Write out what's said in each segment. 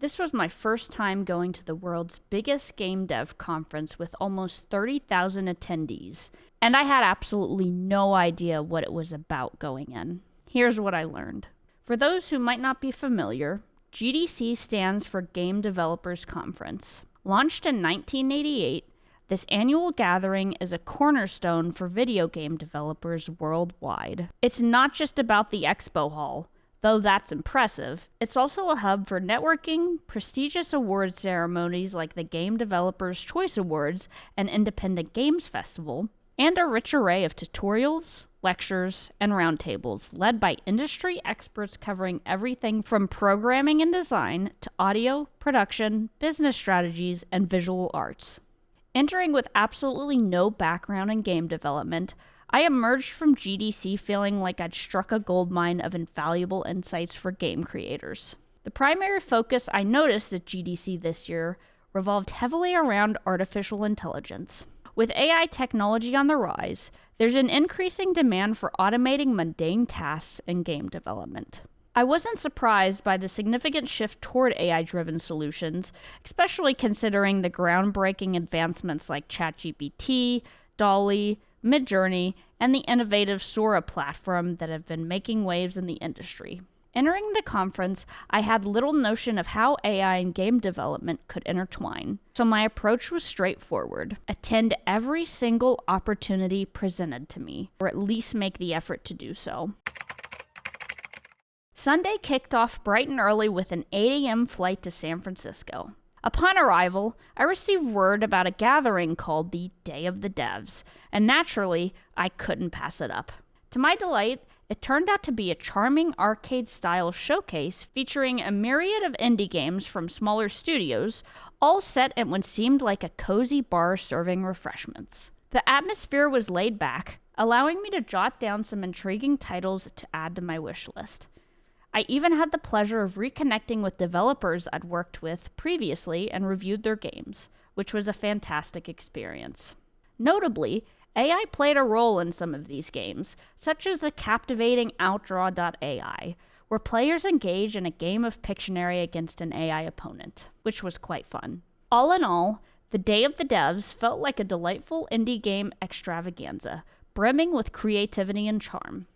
This was my first time going to the world's biggest game dev conference with almost 30,000 attendees, and I had absolutely no idea what it was about going in. Here's what I learned. For those who might not be familiar, GDC stands for Game Developers Conference. Launched in 1988, this annual gathering is a cornerstone for video game developers worldwide. It's not just about the expo hall, though that's impressive. It's also a hub for networking, prestigious awards ceremonies like the Game Developers Choice Awards and Independent Games Festival, and a rich array of tutorials, lectures, and roundtables led by industry experts covering everything from programming and design to audio, production, business strategies, and visual arts. Entering with absolutely no background in game development, I emerged from GDC feeling like I'd struck a goldmine of invaluable insights for game creators. The primary focus I noticed at GDC this year revolved heavily around artificial intelligence. With AI technology on the rise, there's an increasing demand for automating mundane tasks in game development. I wasn't surprised by the significant shift toward AI-driven solutions, especially considering the groundbreaking advancements like ChatGPT, DALL-E, Midjourney, and the innovative Sora platform that have been making waves in the industry. Entering the conference, I had little notion of how AI and game development could intertwine, so my approach was straightforward. Attend every single opportunity presented to me, or at least make the effort to do so. Sunday kicked off bright and early with an 8 a.m. flight to San Francisco. Upon arrival, I received word about a gathering called the Day of the Devs, and naturally, I couldn't pass it up. To my delight, it turned out to be a charming arcade-style showcase featuring a myriad of indie games from smaller studios, all set at what seemed like a cozy bar serving refreshments. The atmosphere was laid back, allowing me to jot down some intriguing titles to add to my wish list. I even had the pleasure of reconnecting with developers I'd worked with previously and reviewed their games, which was a fantastic experience. Notably, AI played a role in some of these games, such as the captivating Outdraw.ai, where players engage in a game of Pictionary against an AI opponent, which was quite fun. All in all, the Day of the Devs felt like a delightful indie game extravaganza, brimming with creativity and charm.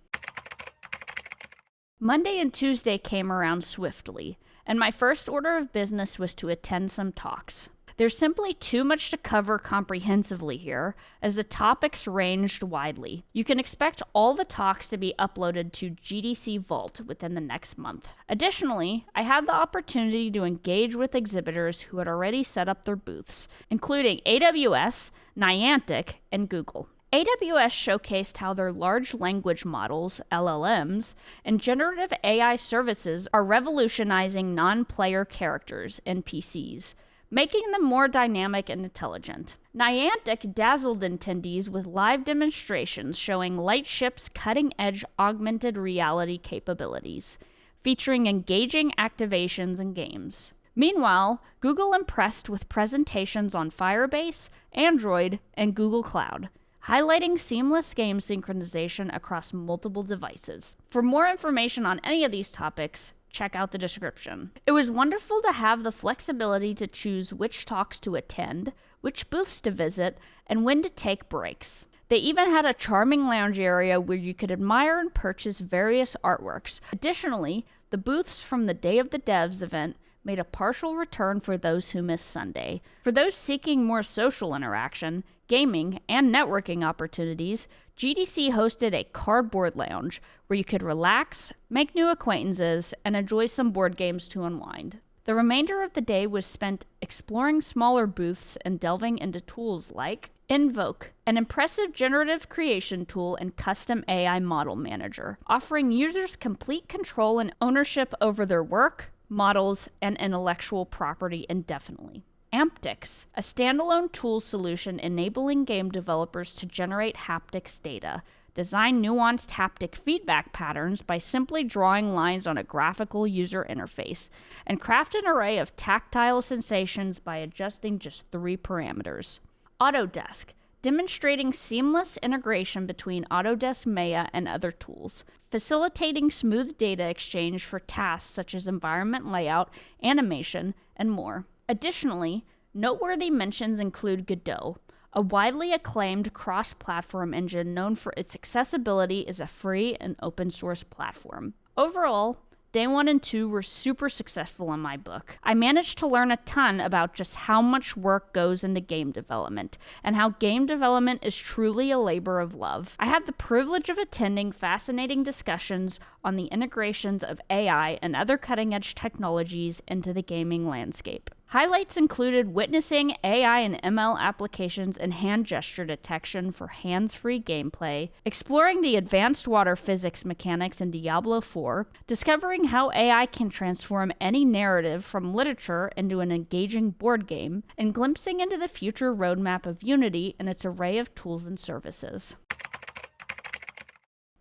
Monday and Tuesday came around swiftly, and my first order of business was to attend some talks. There's simply too much to cover comprehensively here, as the topics ranged widely. You can expect all the talks to be uploaded to GDC Vault within the next month. Additionally, I had the opportunity to engage with exhibitors who had already set up their booths, including AWS, Niantic, and Google. AWS showcased how their large language models, LLMs, and generative AI services are revolutionizing non-player characters, NPCs, making them more dynamic and intelligent. Niantic dazzled attendees with live demonstrations showing Lightship's cutting-edge augmented reality capabilities, featuring engaging activations and games. Meanwhile, Google impressed with presentations on Firebase, Android, and Google Cloud, highlighting seamless game synchronization across multiple devices. For more information on any of these topics, check out the description. It was wonderful to have the flexibility to choose which talks to attend, which booths to visit, and when to take breaks. They even had a charming lounge area where you could admire and purchase various artworks. Additionally, the booths from the Day of the Devs event made a partial return for those who missed Sunday. For those seeking more social interaction, gaming, and networking opportunities, GDC hosted a cardboard lounge where you could relax, make new acquaintances, and enjoy some board games to unwind. The remainder of the day was spent exploring smaller booths and delving into tools like Invoke, an impressive generative creation tool and custom AI model manager, offering users complete control and ownership over their work, models, and intellectual property indefinitely. Amptix, a standalone tool solution enabling game developers to generate haptics data, design nuanced haptic feedback patterns by simply drawing lines on a graphical user interface, and craft an array of tactile sensations by adjusting just 3 parameters. Autodesk, demonstrating seamless integration between Autodesk Maya and other tools, facilitating smooth data exchange for tasks such as environment layout, animation, and more. Additionally, noteworthy mentions include Godot, a widely acclaimed cross-platform engine known for its accessibility as a free and open-source platform. Overall, Day 1 and 2 were super successful in my book. I managed to learn a ton about just how much work goes into game development, and how game development is truly a labor of love. I had the privilege of attending fascinating discussions on the integrations of AI and other cutting-edge technologies into the gaming landscape. Highlights included witnessing AI and ML applications in hand gesture detection for hands-free gameplay, exploring the advanced water physics mechanics in Diablo 4, discovering how AI can transform any narrative from literature into an engaging board game, and glimpsing into the future roadmap of Unity and its array of tools and services.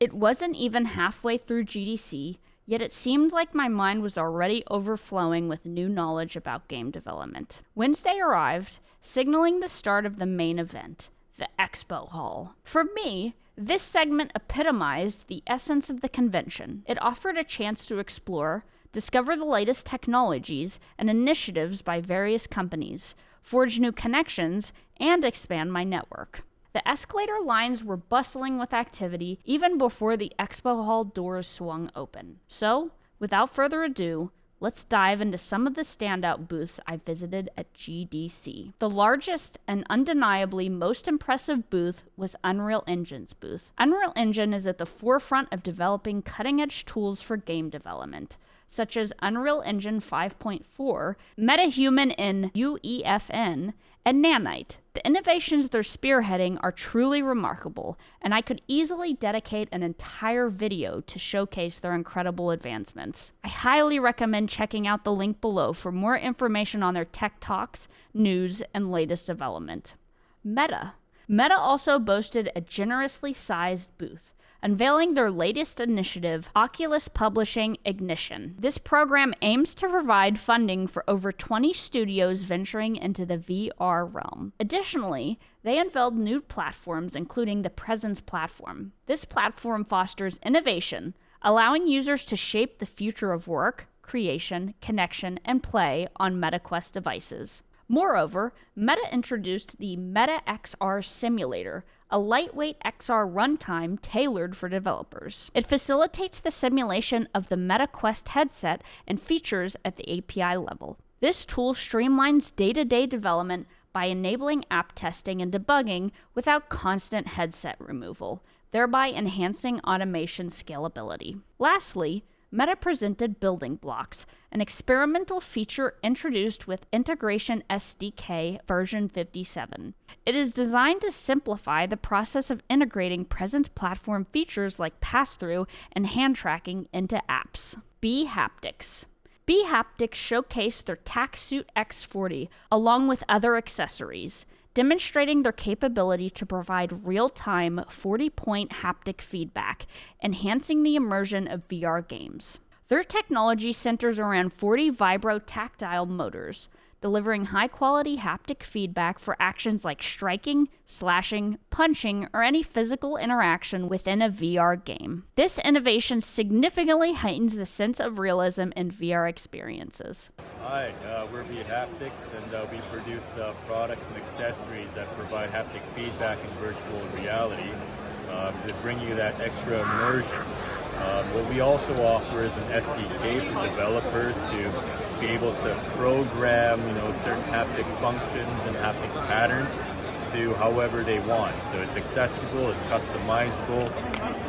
It wasn't even halfway through GDC, yet it seemed like my mind was already overflowing with new knowledge about game development. Wednesday arrived, signaling the start of the main event, the Expo Hall. For me, this segment epitomized the essence of the convention. It offered a chance to explore, discover the latest technologies and initiatives by various companies, forge new connections, and expand my network. The escalator lines were bustling with activity even before the expo hall doors swung open. So, without further ado, let's dive into some of the standout booths I visited at GDC. The largest and undeniably most impressive booth was Unreal Engine's booth. Unreal Engine is at the forefront of developing cutting-edge tools for game development, such as Unreal Engine 5.4, MetaHuman in UEFN, and Nanite. The innovations they're spearheading are truly remarkable, and I could easily dedicate an entire video to showcase their incredible advancements. I highly recommend checking out the link below for more information on their tech talks, news, and latest development. Meta also boasted a generously sized booth, unveiling their latest initiative, Oculus Publishing Ignition. This program aims to provide funding for over 20 studios venturing into the VR realm. Additionally, they unveiled new platforms, including the Presence platform. This platform fosters innovation, allowing users to shape the future of work, creation, connection, and play on MetaQuest devices. Moreover, Meta introduced the Meta XR Simulator, a lightweight XR runtime tailored for developers. It facilitates the simulation of the MetaQuest headset and features at the API level. This tool streamlines day-to-day development by enabling app testing and debugging without constant headset removal, thereby enhancing automation scalability. Lastly, Meta presented Building Blocks, an experimental feature introduced with Integration SDK version 57. It is designed to simplify the process of integrating Presence platform features like pass-through and hand tracking into apps. bHaptics showcased their TaxSuit X40 along with other accessories, demonstrating their capability to provide real-time 40-point haptic feedback, enhancing the immersion of VR games. Their technology centers around 40 vibro-tactile motors, delivering high-quality haptic feedback for actions like striking, slashing, punching, or any physical interaction within a VR game. This innovation significantly heightens the sense of realism in VR experiences. Hi, we're bHaptics, and we produce products and accessories that provide haptic feedback in virtual reality to bring you that extra immersion. What we also offer is an SDK for developers to be able to program, certain haptic functions and haptic patterns to however they want. So it's accessible, it's customizable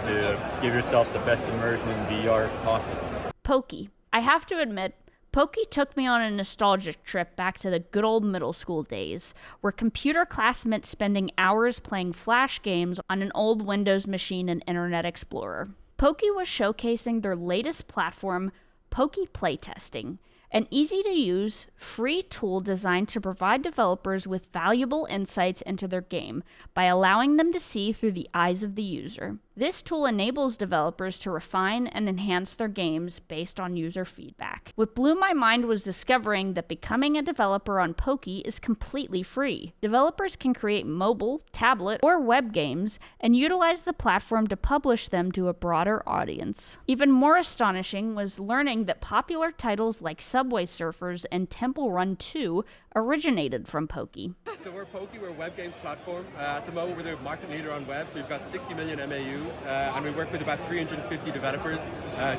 to give yourself the best immersion in VR possible. Poki. I have to admit, Poki took me on a nostalgic trip back to the good old middle school days, where computer class meant spending hours playing Flash games on an old Windows machine and Internet Explorer. Poki was showcasing their latest platform, Poki Playtesting, an easy-to-use, free tool designed to provide developers with valuable insights into their game by allowing them to see through the eyes of the user. This tool enables developers to refine and enhance their games based on user feedback. What blew my mind was discovering that becoming a developer on Poki is completely free. Developers can create mobile, tablet, or web games and utilize the platform to publish them to a broader audience. Even more astonishing was learning that popular titles like Subway Surfers and Temple Run 2 originated from Poki. So we're Poki, we're a web games platform. At the moment, we're the market leader on web, so we've got 60 million MAU, and we work with about 350 developers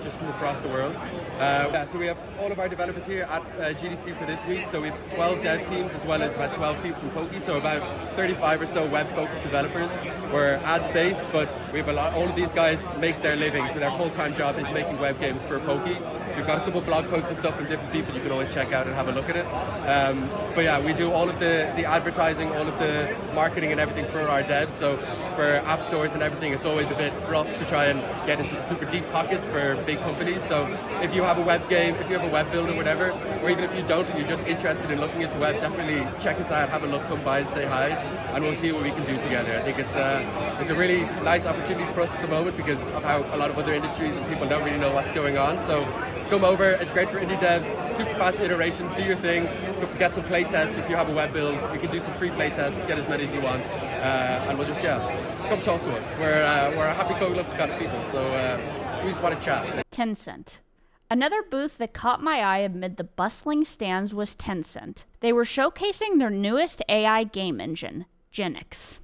just from across the world. So we have all of our developers here at GDC for this week. So we have 12 dev teams as well as about 12 people from Poki, so about 35 or so web-focused developers. We're ads-based, but we have all of these guys make their living, so their full-time job is making web games for Poki. We've got a couple of blog posts and stuff from different people you can always check out and have a look at it. But yeah, we do all of the advertising, all of the marketing and everything for our devs. So for app stores and everything, it's always a bit rough to try and get into the super deep pockets for big companies. So if you have a web game, if you have a web build or whatever, or even if you don't and you're just interested in looking into web, definitely check us out, have a look, come by and say hi, and we'll see what we can do together. I think it's a really nice opportunity for us at the moment because of how a lot of other industries and people don't really know what's going on. So come over, it's great for indie devs, super fast iterations, do your thing, get some play tests if you have a web build. We can do some free play tests, get as many as you want, and we'll just, come talk to us. We're a happy-go-lucky kind of people, so we just want to chat. Tencent. Another booth that caught my eye amid the bustling stands was Tencent. They were showcasing their newest AI game engine, Genix.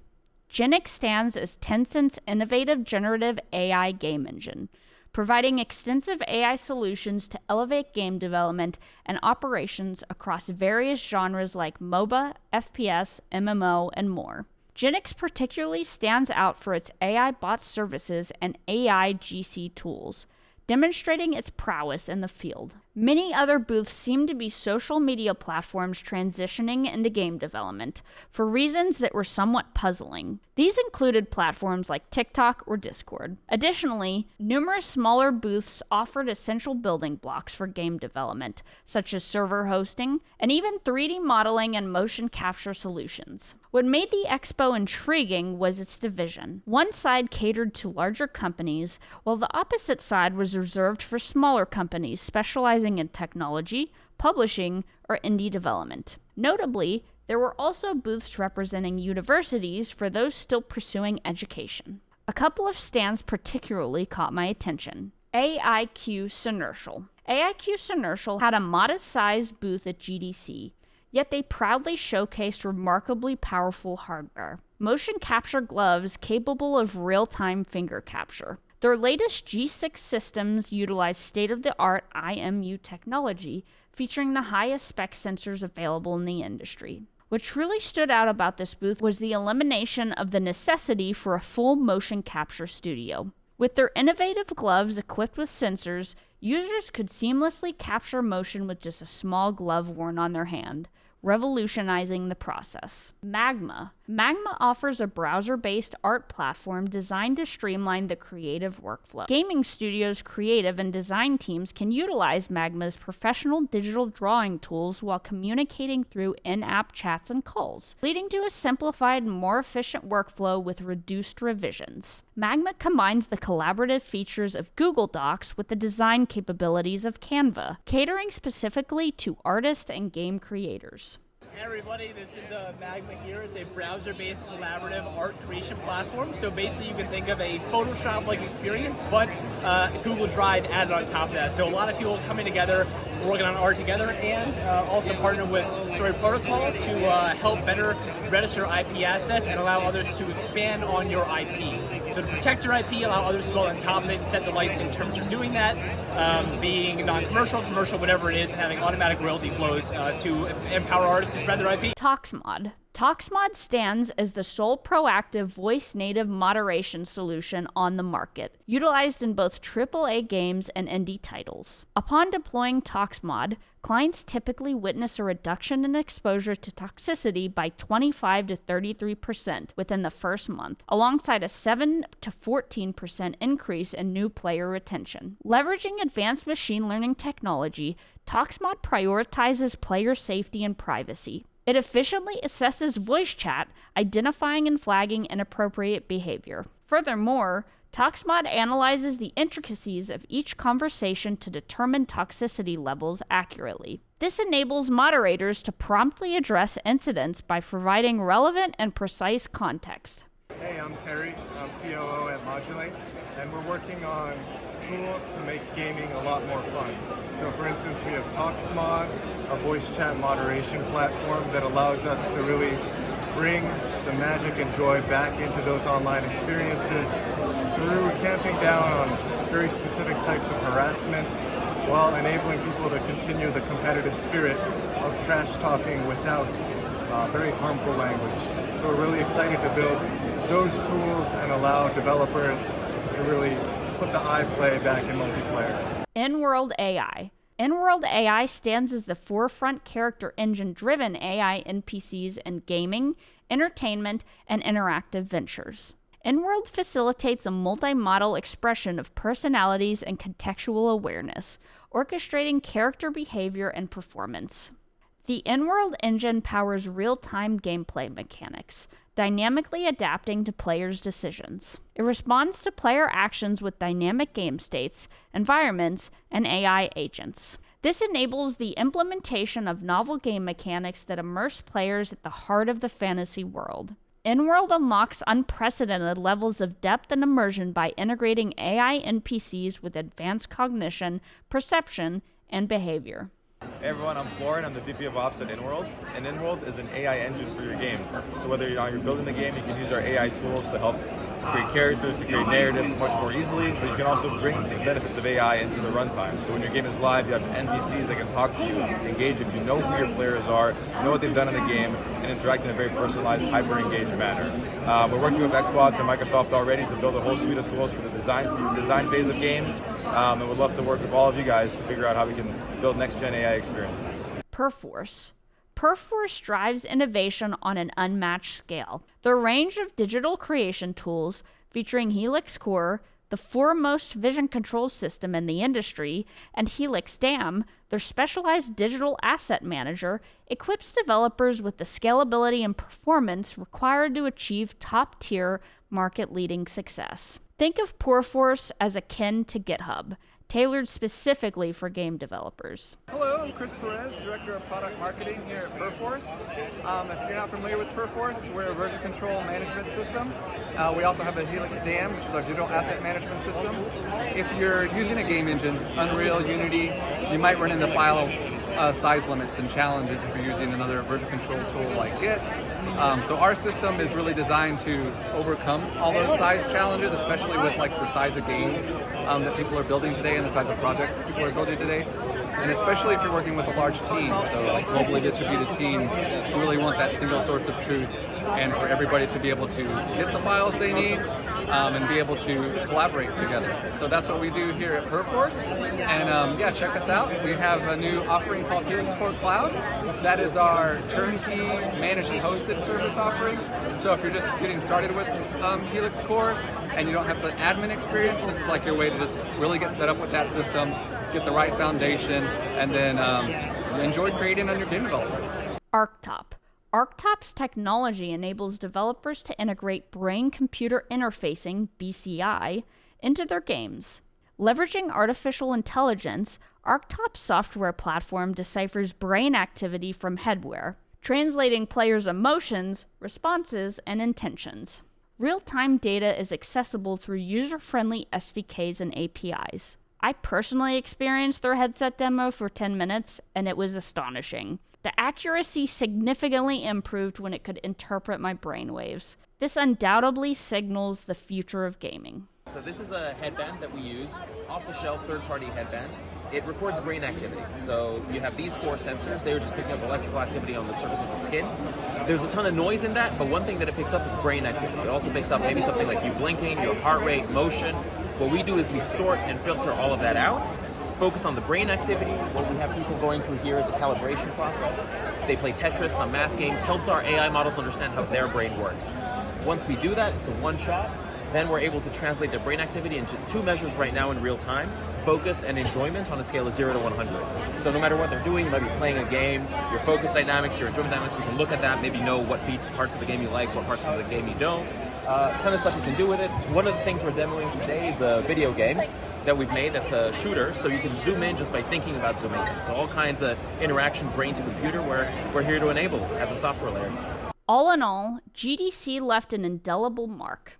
Genix stands as Tencent's innovative generative AI game engine, providing extensive AI solutions to elevate game development and operations across various genres like MOBA, FPS, MMO, and more. Genix particularly stands out for its AI bot services and AI GC tools, demonstrating its prowess in the field. Many other booths seem to be social media platforms transitioning into game development for reasons that were somewhat puzzling. These included platforms like TikTok or Discord. Additionally, numerous smaller booths offered essential building blocks for game development, such as server hosting, and even 3D modeling and motion capture solutions. What made the expo intriguing was its division. One side catered to larger companies, while the opposite side was reserved for smaller companies specializing in technology, publishing, or indie development. Notably, there were also booths representing universities for those still pursuing education. A couple of stands particularly caught my attention. AiQ Synertial. AiQ Synertial had a modest-sized booth at GDC, yet they proudly showcased remarkably powerful hardware. Motion capture gloves capable of real-time finger capture. Their latest G6 systems utilize state-of-the-art IMU technology, featuring the highest spec sensors available in the industry. What truly stood out about this booth was the elimination of the necessity for a full motion capture studio. With their innovative gloves equipped with sensors, users could seamlessly capture motion with just a small glove worn on their hand, revolutionizing the process. Magma. Magma offers a browser-based art platform designed to streamline the creative workflow. Gaming studios, creative, and design teams can utilize Magma's professional digital drawing tools while communicating through in-app chats and calls, leading to a simplified, more efficient workflow with reduced revisions. Magma combines the collaborative features of Google Docs with the design capabilities of Canva, catering specifically to artists and game creators. Hey everybody, this is Magma here. It's a browser-based collaborative art creation platform. So basically you can think of a Photoshop-like experience, but Google Drive added on top of that. So a lot of people coming together, working on art together, and also partner with Story Protocol to help better register IP assets and allow others to expand on your IP. So to protect your IP, allow others to build on top of it and set the licensing terms for doing that, being non-commercial, commercial, whatever it is, and having automatic royalty flows to empower artists to spread their IP. ToxMod. ToxMod stands as the sole proactive voice-native moderation solution on the market, utilized in both AAA games and indie titles. Upon deploying ToxMod, clients typically witness a reduction in exposure to toxicity by 25 to 33% within the first month, alongside a 7 to 14% increase in new player retention. Leveraging advanced machine learning technology, ToxMod prioritizes player safety and privacy. It efficiently assesses voice chat, identifying and flagging inappropriate behavior. Furthermore, ToxMod analyzes the intricacies of each conversation to determine toxicity levels accurately. This enables moderators to promptly address incidents by providing relevant and precise context. Hey, I'm Terry. I'm COO at Modulate, and we're working on tools to make gaming a lot more fun. So for instance, we have ToxMod, a voice chat moderation platform that allows us to really bring the magic and joy back into those online experiences through tamping down on very specific types of harassment while enabling people to continue the competitive spirit of trash talking without very harmful language. So we're really excited to build those tools and allow developers to really put the iPlay back in multiplayer. Inworld AI. Inworld AI stands as the forefront character engine-driven AI NPCs in gaming, entertainment, and interactive ventures. Inworld facilitates a multi-model expression of personalities and contextual awareness, orchestrating character behavior and performance. The Inworld engine powers real-time gameplay mechanics, dynamically adapting to players' decisions. It responds to player actions with dynamic game states, environments, and AI agents. This enables the implementation of novel game mechanics that immerse players at the heart of the fantasy world. Inworld unlocks unprecedented levels of depth and immersion by integrating AI NPCs with advanced cognition, perception, and behavior. Hey everyone, I'm Florin. I'm the VP of Ops at Inworld, and Inworld is an AI engine for your game. So whether you're building the game, you can use our AI tools to help create characters, to create narratives much more easily, but you can also bring the benefits of AI into the runtime. So when your game is live, you have NPCs that can talk to you, engage if you know who your players are, know what they've done in the game, and interact in a very personalized, hyper-engaged manner. We're working with Xbox and Microsoft already to build a whole suite of tools for the design phase of games, and we'd love to work with all of you guys to figure out how we can build next-gen AI experiences. Perforce. Perforce drives innovation on an unmatched scale. Their range of digital creation tools, featuring Helix Core, the foremost vision control system in the industry, and Helix Dam, their specialized digital asset manager, equips developers with the scalability and performance required to achieve top-tier, market-leading success. Think of Perforce as akin to GitHub, tailored specifically for game developers. Hello, I'm Chris Perez, Director of Product Marketing here at Perforce. If you're not familiar with Perforce, we're a version control management system. We also have a Helix Dam, which is our digital asset management system. If you're using a game engine, Unreal, Unity, you might run into file size limits and challenges if you're using another version control tool like Git. So our system is really designed to overcome all those size challenges, especially with like the size of games that people are building today and the size of projects that people are building today. And especially if you're working with a large team, so like globally distributed teams, you really want that single source of truth and for everybody to be able to get the files they need and be able to collaborate together. So that's what we do here at Perforce. And yeah, check us out. We have a new offering called Helix Core Cloud. That is our turnkey managed and hosted service offering. So if you're just getting started with Helix Core and you don't have the admin experience, this is like your way to just really get set up with that system, get the right foundation, and then enjoy creating on your game development. Arctop. Arctop's technology enables developers to integrate brain-computer interfacing, BCI, into their games. Leveraging artificial intelligence, Arctop's software platform deciphers brain activity from headwear, translating players' emotions, responses, and intentions. Real-time data is accessible through user-friendly SDKs and APIs. I personally experienced their headset demo for 10 minutes, and it was astonishing. The accuracy significantly improved when it could interpret my brainwaves. This undoubtedly signals the future of gaming. So this is a headband that we use, off-the-shelf third-party headband. It records brain activity. So you have these 4 sensors. They are just picking up electrical activity on the surface of the skin. There's a ton of noise in that, but one thing that it picks up is brain activity. It also picks up maybe something like you blinking, your heart rate, motion. What we do is we sort and filter all of that out, focus on the brain activity. What we have people going through here is a calibration process. They play Tetris, some math games, helps our AI models understand how their brain works. Once we do that, it's a one-shot. Then we're able to translate their brain activity into 2 measures right now in real time, focus and enjoyment on a scale of 0 to 100. So no matter what they're doing, you might be playing a game, your focus dynamics, your enjoyment dynamics, we can look at that, maybe know what parts of the game you like, what parts of the game you don't. A ton of stuff you can do with it. One of the things we're demoing today is a video game that we've made that's a shooter, so you can zoom in just by thinking about zooming in. So all kinds of interaction brain to computer we're here to enable as a software layer. All in all, GDC left an indelible mark.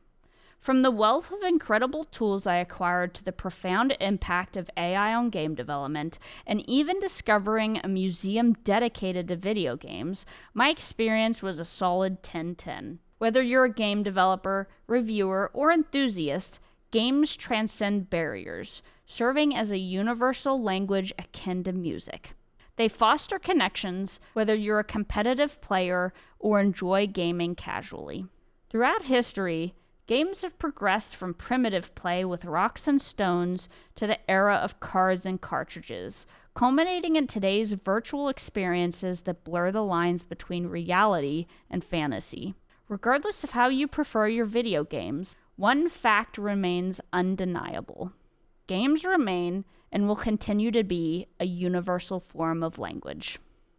From the wealth of incredible tools I acquired to the profound impact of AI on game development, and even discovering a museum dedicated to video games, my experience was a solid 10/10. Whether you're a game developer, reviewer, or enthusiast, games transcend barriers, serving as a universal language akin to music. They foster connections, whether you're a competitive player or enjoy gaming casually. Throughout history, games have progressed from primitive play with rocks and stones to the era of cards and cartridges, culminating in today's virtual experiences that blur the lines between reality and fantasy. Regardless of how you prefer your video games, one fact remains undeniable. Games remain and will continue to be a universal form of language.